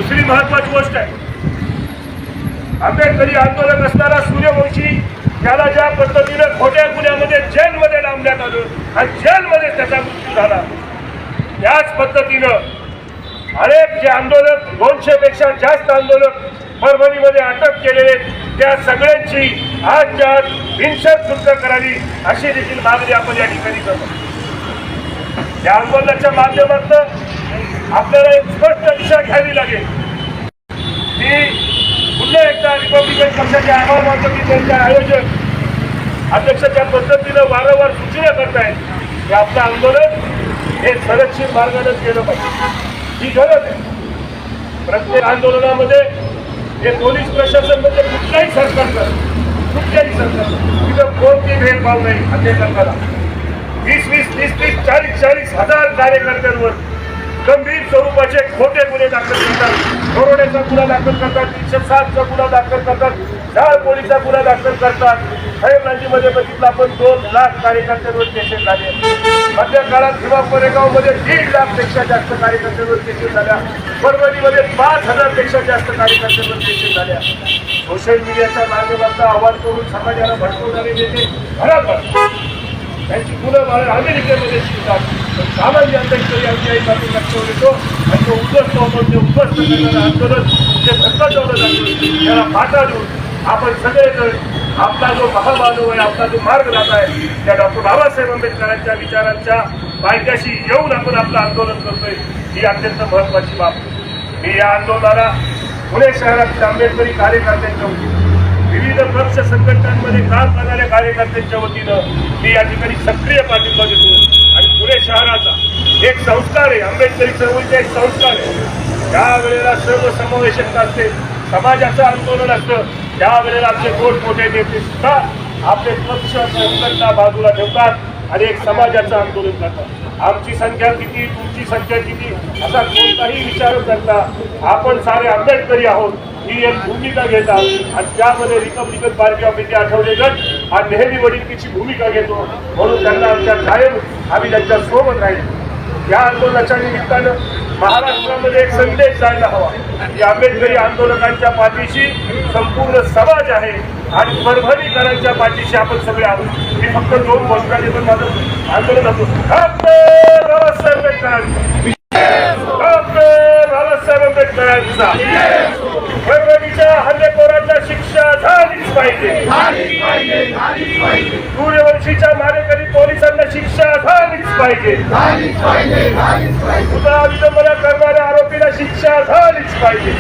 दुसरी महत्वाची गोष्ट आहे, आंबेडकरी आंदोलक असताना सूर्यवंशी त्याला ज्या पद्धतीनं खोट्या गुन्ह्यामध्ये जेलमध्ये डांबण्यात आलं आणि जेलमध्ये त्याचा मृत्यू झाला, त्याच पद्धतीनं अनेक जे आंदोलक 200 पेक्षा जास्त आंदोलक परभणीमध्ये अटक केलेले त्या सगळ्यांची आजच्या आज बिनशर्त सुटका करावी अशी देखील मागणी आपण या ठिकाणी करतो. या आंदोलनाच्या माध्यमातून आपल्याला एक स्पष्ट दिशा घ्यावी लागेल की पुन्हा एकदा रिपब्लिकन पक्षाचे आभार मानतो की त्यांच्या आयोजक अध्यक्षाच्या पद्धतीनं वारंवार सूचना करतायत की आपलं आंदोलन हे संरक्षित मार्गानेच गेलं पाहिजे. ही गरज आहे. प्रत्येक आंदोलनामध्ये हे पोलीस प्रशासन म्हणजे कुठल्याही सरकारचं तिथं कोणती भेदभाव नाही. अध्यक्षाला 20-20, 30-30, 40-40 हजार कार्यकर्त्यांवर गंभीर स्वरूपाचे खोटे गुन्हे दाखल करतात, दरोड्याचा गुन्हा दाखल करतात, 307चा गुन्हा दाखल करतात, जाळपोळीचा गुन्हा दाखल करतात. खैरनांजीमध्ये बघितलं आपण 2 लाख कार्यकर्त्यांवर केसेस झाले. मध्य काळात किंवा कोरेगावमध्ये 1.5 लाखपेक्षा जास्त कार्यकर्त्यांवर केसेस झाल्या. परभणीमध्ये 5,000 पेक्षा जास्त कार्यकर्त्यांवर केसेस झाल्या. सोशल मीडियाच्या माध्यमातून आवाज करून समाजाला भडकवणारे नेते घरात त्यांची मुलं बाळ अमेरिकेमध्ये शिकतात, पण सामान्य आंबेडकरी आमची आई बाबी लक्षावर येतो आणि तो उद्ध्वस्त होतो. ते उद्ध्वस्त करणारं आंदोलन ते भ्रष्टाचार जातं. त्याला फाटा देऊन आपण सगळेजण आपला जो महामानव आहे, आपला जो मार्गदाता आहे, त्या डॉक्टर बाबासाहेब आंबेडकरांच्या विचारांच्या पायथ्याशी येऊन आपण आपलं आंदोलन करतोय, ही अत्यंत महत्वाची बाब. मी या आंदोलनाला पुणे शहरातील आंबेडकरी कार्यकर्त्यांच्या वतीनं, विविध पक्ष संघटनांमध्ये काम करणाऱ्या कार्यकर्त्यांच्या वतीनं मी या ठिकाणी सक्रिय पाठिंबा देतो. आणि पुणे शहराचा एक संस्कार आहे, आंबेडकरी चळवळीचा एक संस्कार आहे. ज्या वेळेला सर्वसमावेशकता असते, समाजाचं आंदोलन असतं, त्यावेळेला आमचे मोठमोठे नेते सुद्धा आपले पक्ष संघटना बाजूला ठेवतात आणि एक समाजाचं आंदोलन करतात. आमची संख्या किती, तुमची संख्या किती असा कोणताही विचार करता आपण सारे आंबेडकरी आहोत ही एक भूमिका घेतात. आणि त्यामध्ये Republican party of India Athawale गट हा नेहमी वडीलकीची भूमिका घेतो. म्हणून त्यांना आमच्या कायम आम्ही त्यांच्या सोबत राहील. या आंदोलनाच्या निमित्तानं महाराष्ट्रामध्ये एक संदेश जायला हवा की आंबेडकरी आंदोलकांच्या पाठीशी संपूर्ण समाज आहे आणि परभणीकरांच्या पाठीशी आपण सगळे आहोत. मी फक्त 2 घोषणा देतो. माझं आंदोलन होतं बाबासाहेब आंबेडकरांचा परभणीच्या हल्लेखोरांना शिक्षा झालीच पाहिजे. सूर्यवंशीच्या मारेकरी पोलिसांना शिक्षा झालीच पाहिजे. पुतळा विलंबना करणाऱ्या आरोपीला शिक्षा झालीच पाहिजे.